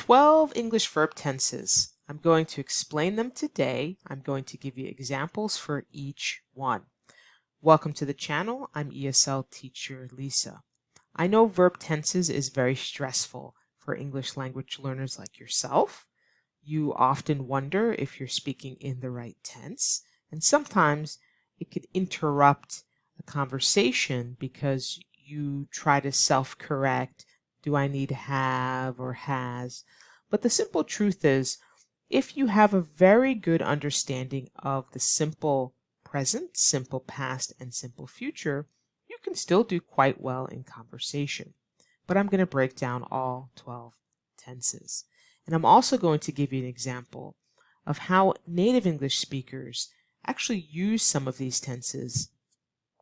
12 English verb tenses. I'm going to explain them today. I'm going to give you examples for each one. Welcome to the channel. I'm ESL teacher Lisa. I know verb tenses is very stressful for English language learners like yourself. You often wonder if you're speaking in the right tense, and sometimes it could interrupt a conversation because you try to self-correct. Do I need have or has? But the simple truth is, if you have a very good understanding of the simple present, simple past, and simple future, you can still do quite well in conversation. But I'm going to break down all 12 tenses. And I'm also going to give you an example of how native English speakers actually use some of these tenses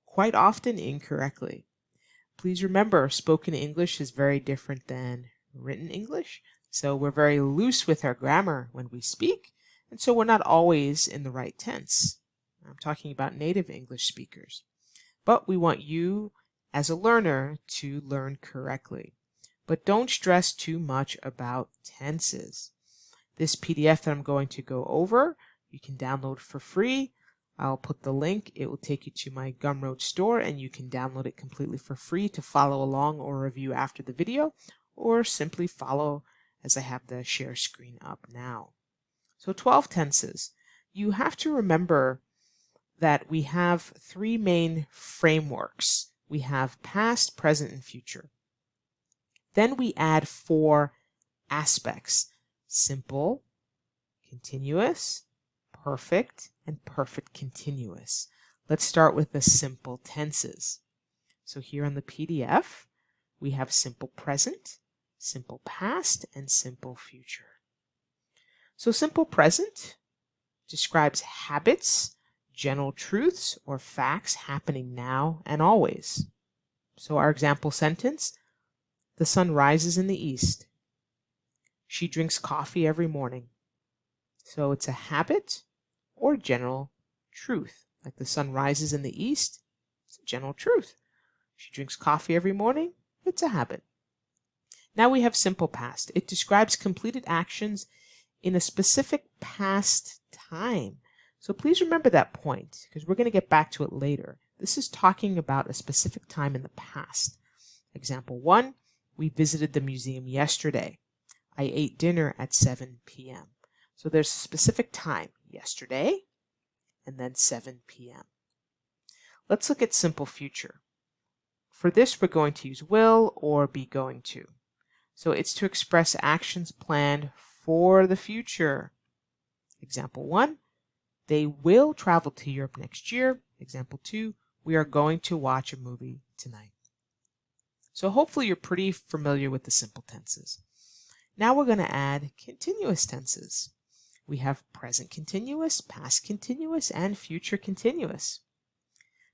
quite often incorrectly. Please remember, spoken English is very different than written English. So we're very loose with our grammar when we speak, and so we're not always in the right tense. I'm talking about native English speakers. But we want you as a learner to learn correctly. But don't stress too much about tenses. This PDF that I'm going to go over, you can download for free. I'll put the link. It will take you to my Gumroad store, and you can download it completely for free to follow along or review after the video, or simply follow as I have the share screen up now. So 12 tenses. You have to remember that we have three main frameworks. We have past, present, and future. Then we add 4 aspects: simple, continuous, perfect, and perfect continuous. Let's start with the simple tenses. So here on the PDF, we have simple present, simple past, and simple future. So simple present describes habits, general truths, or facts happening now and always. So our example sentence: the sun rises in the east. She drinks coffee every morning. So it's a habit or general truth. Like the sun rises in the east, it's a general truth. She drinks coffee every morning, it's a habit. Now we have simple past. It describes completed actions in a specific past time. So please remember that point, because we're going to get back to it later. This is talking about a specific time in the past. Example 1, we visited the museum yesterday. I ate dinner at 7 p.m. So there's a specific time, yesterday, and then 7 p.m. Let's look at simple future. For this, we're going to use will or be going to. So it's to express actions planned for the future. Example 1, they will travel to Europe next year. Example 2, we are going to watch a movie tonight. So hopefully you're pretty familiar with the simple tenses. Now we're going to add continuous tenses. We have present continuous, past continuous, and future continuous.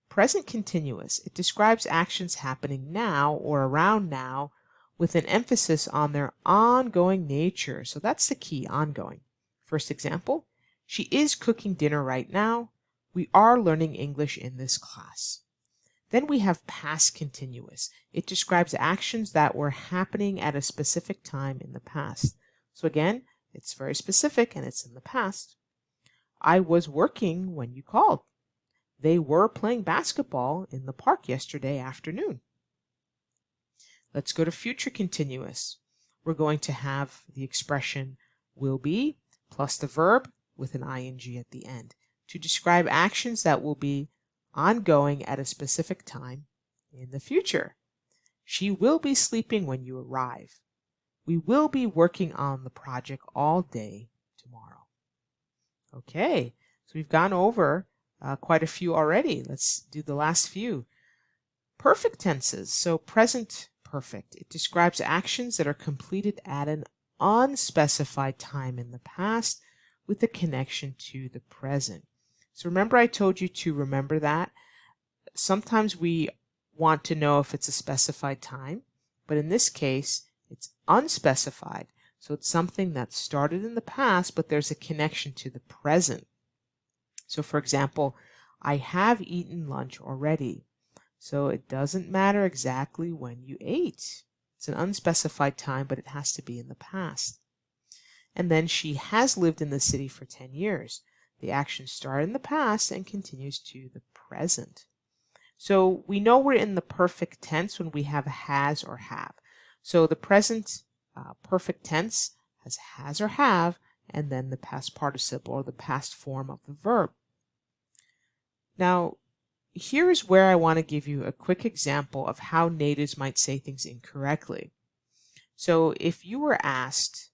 Present continuous, it describes actions happening now or around now with an emphasis on their ongoing nature. So that's the key, ongoing. First example, she is cooking dinner right now. We are learning English in this class. Then we have past continuous. It describes actions that were happening at a specific time in the past. So again, it's very specific and it's in the past. I was working when you called. They were playing basketball in the park yesterday afternoon. Let's go to future continuous. We're going to have the expression will be plus the verb with an ing at the end to describe actions that will be ongoing at a specific time in the future. She will be sleeping when you arrive. We will be working on the project all day tomorrow. Okay, so we've gone over quite a few already. Let's do the last few. Perfect tenses. So present perfect. It describes actions that are completed at an unspecified time in the past with a connection to the present. So remember I told you to remember that. Sometimes we want to know if it's a specified time, but in this case, it's unspecified. So it's something that started in the past, but there's a connection to the present. So for example, I have eaten lunch already. So it doesn't matter exactly when you ate. It's an unspecified time, but it has to be in the past. And then she has lived in the city for 10 years. The action started in the past and continues to the present. So we know we're in the perfect tense when we have has or have. So the present perfect tense has or have, and then the past participle or the past form of the verb. Now, here's where I want to give you a quick example of how natives might say things incorrectly. So if you were asked,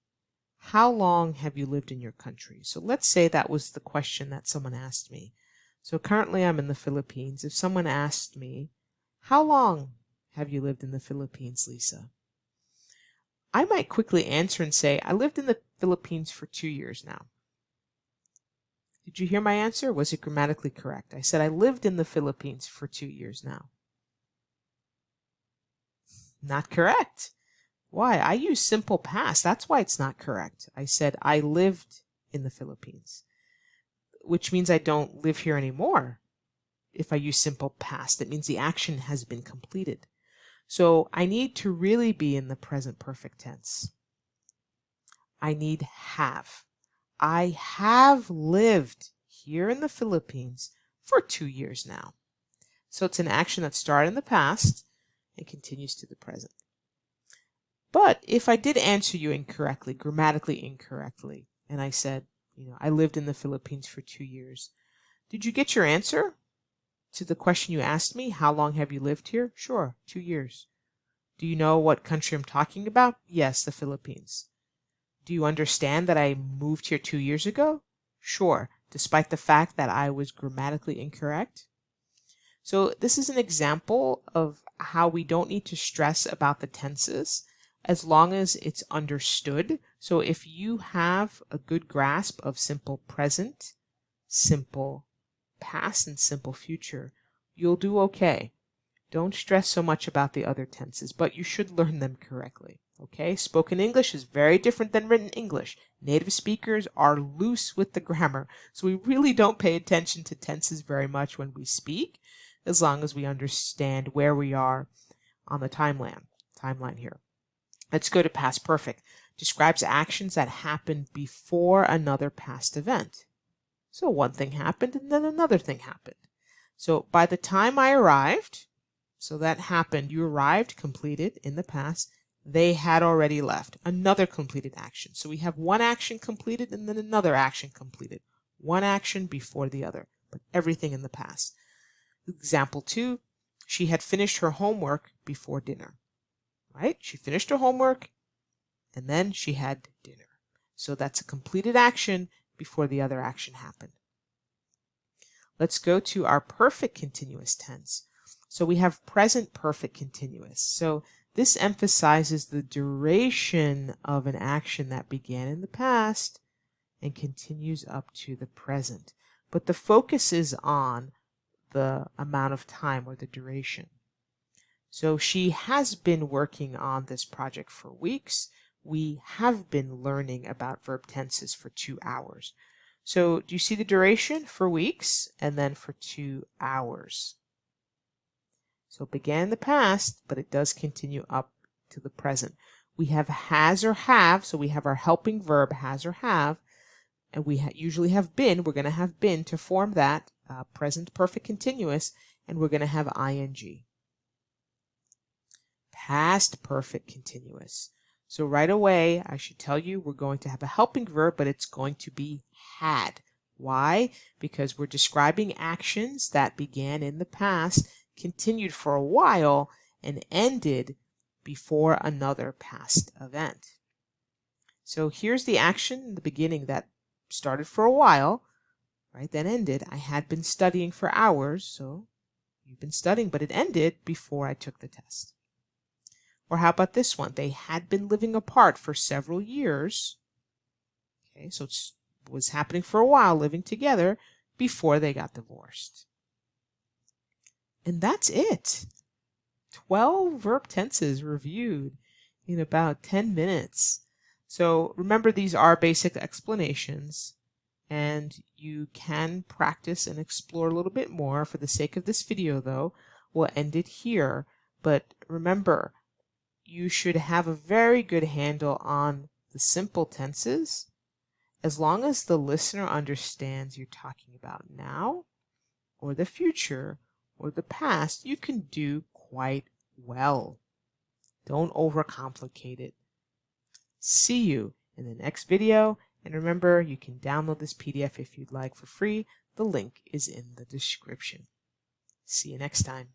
how long have you lived in your country? So let's say that was the question that someone asked me. So currently I'm in the Philippines. If someone asked me, how long have you lived in the Philippines, Lisa? I might quickly answer and say, I lived in the Philippines for 2 years now. Did you hear my answer? Was it grammatically correct? I said I lived in the Philippines for 2 years now. Not correct. Why? I use simple past. That's why it's not correct. I said I lived in the Philippines, which means I don't live here anymore. If I use simple past, it means the action has been completed. So I need to really be in the present perfect tense. I need have. I have lived here in the Philippines for 2 years now. So it's an action that started in the past and continues to the present. But if I did answer you incorrectly, grammatically incorrectly, and I said, I lived in the Philippines for 2 years, did you get your answer to the question you asked me? How long have you lived here? Sure, 2 years. Do you know what country I'm talking about? Yes, the Philippines. Do you understand that I moved here 2 years ago? Sure, despite the fact that I was grammatically incorrect. So this is an example of how we don't need to stress about the tenses as long as it's understood. So if you have a good grasp of simple present, simple past, and simple future, you'll do okay. Don't stress so much about the other tenses, but you should learn them correctly. Okay, spoken English is very different than written English. Native speakers are loose with the grammar, so we really don't pay attention to tenses very much when we speak, as long as we understand where we are on the timeline here. Let's go to past perfect. Describes actions that happened before another past event. So one thing happened and then another thing happened. So by the time I arrived, so that happened, you arrived, completed in the past. They had already left. Another completed action. So we have one action completed and then another action completed. One action before the other, but everything in the past. Example 2, she had finished her homework before dinner. Right? She finished her homework and then she had dinner. So that's a completed action before the other action happened. Let's go to our perfect continuous tense. So we have present perfect continuous. So this emphasizes the duration of an action that began in the past and continues up to the present. But the focus is on the amount of time or the duration. So she has been working on this project for weeks. We have been learning about verb tenses for 2 hours. So do you see the duration for weeks and then for 2 hours? So it began in the past, but it does continue up to the present. We have has or have, so we have our helping verb has or have, and we usually have been. We're going to have been to form that present perfect continuous, and we're going to have ing. Past perfect continuous. So right away, I should tell you we're going to have a helping verb, but it's going to be had. Why? Because we're describing actions that began in the past, continued for a while, and ended before another past event. So here's the action in the beginning that started for a while, right? Then ended. I had been studying for hours, so you've been studying, but it ended before I took the test. Or how about this one? They had been living apart for several years. Okay, so it was happening for a while, living together, before they got divorced. And that's it. 12 verb tenses reviewed in about 10 minutes. So remember, these are basic explanations, and you can practice and explore a little bit more. For the sake of this video, though, we'll end it here. But remember, you should have a very good handle on the simple tenses, as long as the listener understands you're talking about now, or the future, or the past, you can do quite well. Don't overcomplicate it. See you in the next video, and remember, you can download this PDF if you'd like for free. The link is in the description. See you next time.